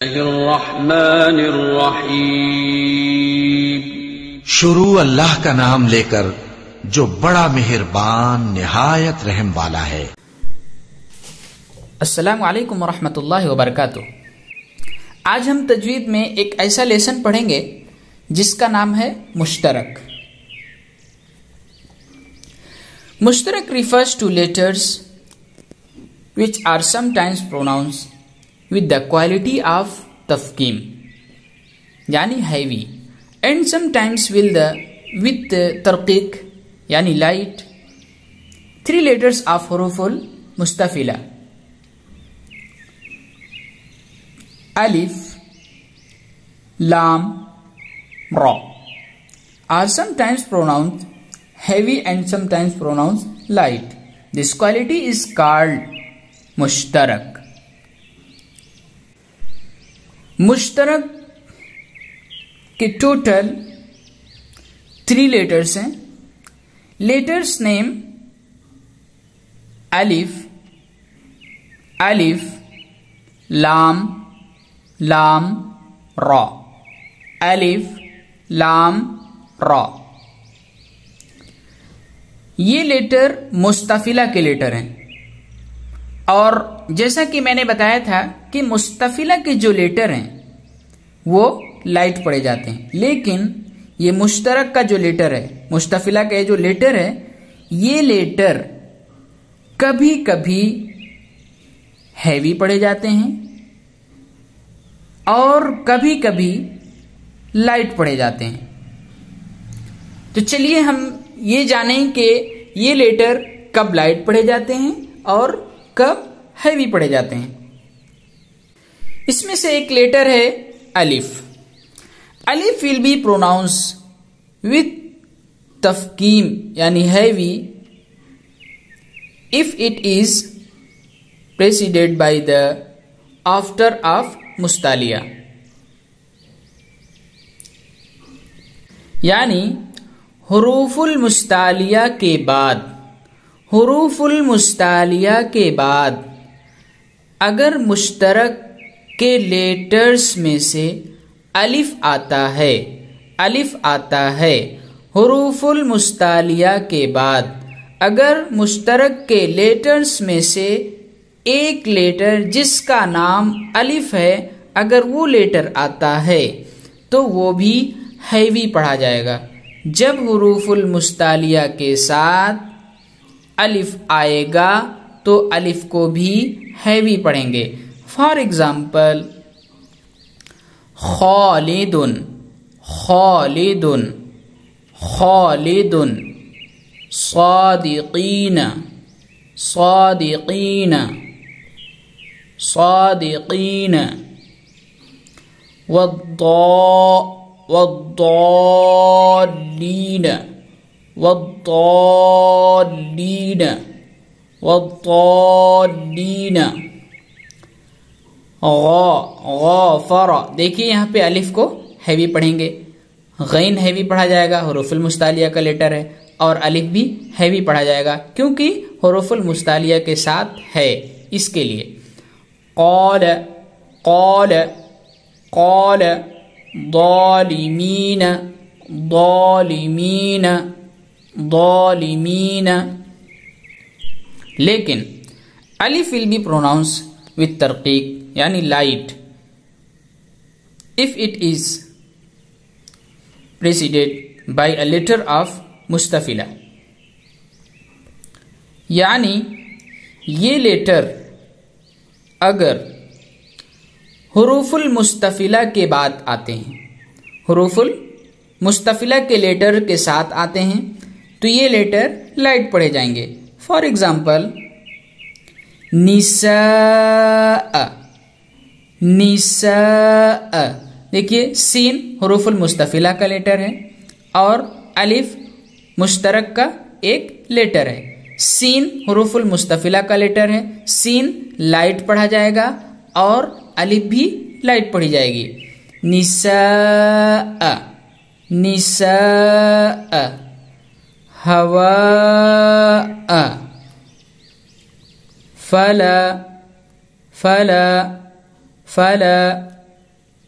शुरू अल्लाह का नाम लेकर जो बड़ा मेहरबान निहायत रहम वाला है। अस्सलामु अलैकुम वरहमतुल्लाहि वबरकातुह। आज हम तजवीद में एक ऐसा लेसन पढ़ेंगे जिसका नाम है मुश्तरक। मुश्तरक refers to letters which are sometimes pronounced with the quality of tafkhim, yani heavy, and sometimes with tarqiq, yani light. Three letters of huruful mustafila: alif, lam, ra are sometimes pronounced heavy and sometimes pronounced light. This quality is called मुश्तरक। मुश्तरक के total 3 letters हैं। Letters name अलिफ, अलिफ, लाम, लाम, रा, अलिफ, लाम, रा। ये लेटर मुस्तफिला के लेटर हैं और जैसा कि मैंने बताया था कि मुस्तफिला के जो लेटर हैं वो लाइट पड़े जाते हैं, लेकिन ये मुश्तरक का जो लेटर है, मुस्तफिला के जो लेटर है, ये लेटर कभी कभी हैवी पड़े जाते हैं और कभी कभी लाइट पड़े जाते हैं। तो चलिए हम ये जानें कि ये लेटर कब लाइट पड़े जाते हैं और कब हैवी पड़े जाते हैं। इसमें से एक लेटर है अलिफ। अलिफ विल बी प्रोनाउंस विथ तफकीम यानी heavy if it is preceded by the after of मुस्तालिया, यानी हुरूफुल मुस्तालिया के बाद, हुरूफुल मुस्तालिया के बाद अगर मुश्तरक के लेटर्स में से अलिफ आता है, अलिफ आता है हुरूफुल मुस्तालिया के बाद अगर मुश्तरक के लेटर्स में से एक लेटर जिसका नाम अलिफ है, अगर वो लेटर आता है तो वो भी हैवी पढ़ा जाएगा। जब हुरूफुल मुस्तालिया के साथ अलिफ आएगा तो अलिफ को भी हैवी पढ़ेंगे। फॉर एग्जाम्पल खालिदुन, खालिदुन, खालिदुन, सादिकीन, सादिकीन, सादिकीन, वद्दालीन, वद्दालीन, वद्दालीन, गफर। देखिए यहाँ पे अलिफ को हैवी पढ़ेंगे, गैन हैवी पढ़ा जाएगा, हुरूफुल मुस्तालिया का लेटर है, और अलिफ भी हैवी पढ़ा जाएगा क्योंकि हुरूफुल मुस्तालिया के साथ है, इसके लिए। क़ाल, क़ाल, क़ाल, ज़ालिमीन, ज़ालिमीन, ज़ालिमीन। लेकिन अलिफ विल बी प्रोनाउंस विथ तरकीक यानी light if it is preceded by a letter of मुस्तफिला, यानी ये लेटर अगर हुरूफुल मुस्तफिला के बाद आते हैं, हुरूफुल मुस्तफिला के लेटर के साथ आते हैं तो ये लेटर लाइट पढ़े जाएंगे। फॉर एग्जाम्पल निसा, निसा। देखिए सीन हुरूफुल मुस्तफिला का लेटर है और अलिफ मुश्तरक का एक लेटर है। सीन हुरूफुल मुस्तफिला का लेटर है, सीन लाइट पढ़ा जाएगा और अलिफ भी लाइट पढ़ी जाएगी। निसा, निसा, हवा, फला, फला, फला,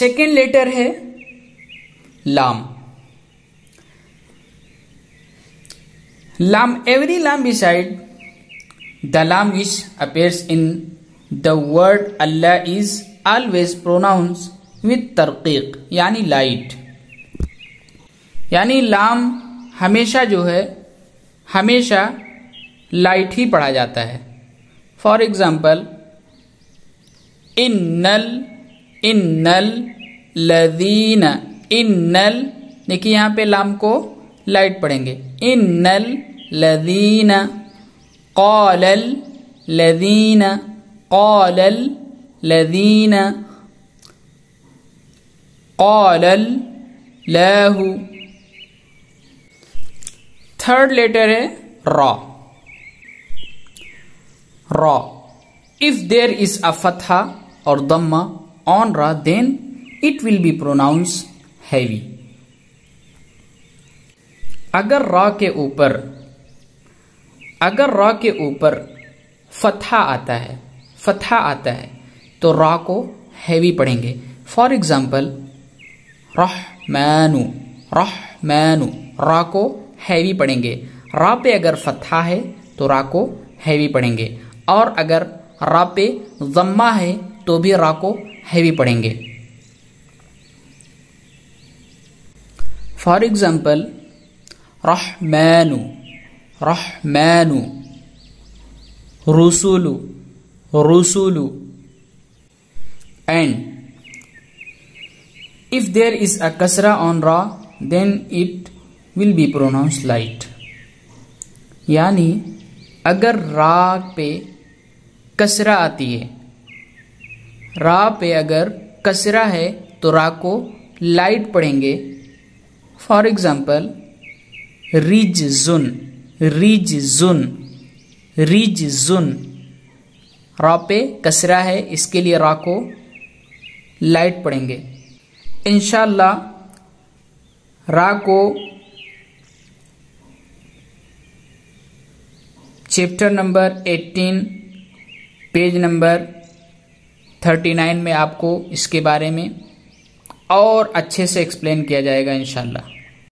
सेकेंड लेटर है लाम. Lam, every lam beside the lam which appears in the word Allah is always pronounced with tarqiq यानी लाइट. यानी लाम हमेशा जो है हमेशा लाइट ही पढ़ा जाता है. For example इन्नल इन्नल लदीना. इन्नल देखिए यहाँ पे लाम को लाइट पढ़ेंगे. इन्नल लदीना क़ालल लदीना क़ालल लदीना क़ालल लहू. थर्ड लेटर है रॉ. रॉ. इफ देयर इज अ फतहा और दम्मा ऑन रॉ then it will be pronounce heavy. अगर रॉ के ऊपर फतहा आता है तो रॉ को हैवी पढ़ेंगे. फॉर एग्जाम्पल रहमानु रहमानु रॉ को हैवी पढ़ेंगे. रॉ पे अगर फतहा है तो रॉ को हैवी पढ़ेंगे और अगर रॉ पे ज़म्मा है तो भी रॉ को हैवी पढ़ेंगे. फॉर एग्जाम्पल रहमानु रहमानु रुसुलु रुसुलु. And if there is a कसरा ऑन रॉ then it will be pronounce light. यानी अगर रा पे कसरा आती है, रा पे अगर कसरा है तो रा को लाइट पढ़ेंगे. फॉर एग्जाम्पल रिजजुन रिजजुन रिजजुन. रा पे कसरा है इसके लिए रा को लाइट पढ़ेंगे. इंशाअल्लाह रा को चैप्टर नंबर 18 पेज नंबर 39 में आपको इसके बारे में और अच्छे से एक्सप्लेन किया जाएगा इंशाअल्लाह.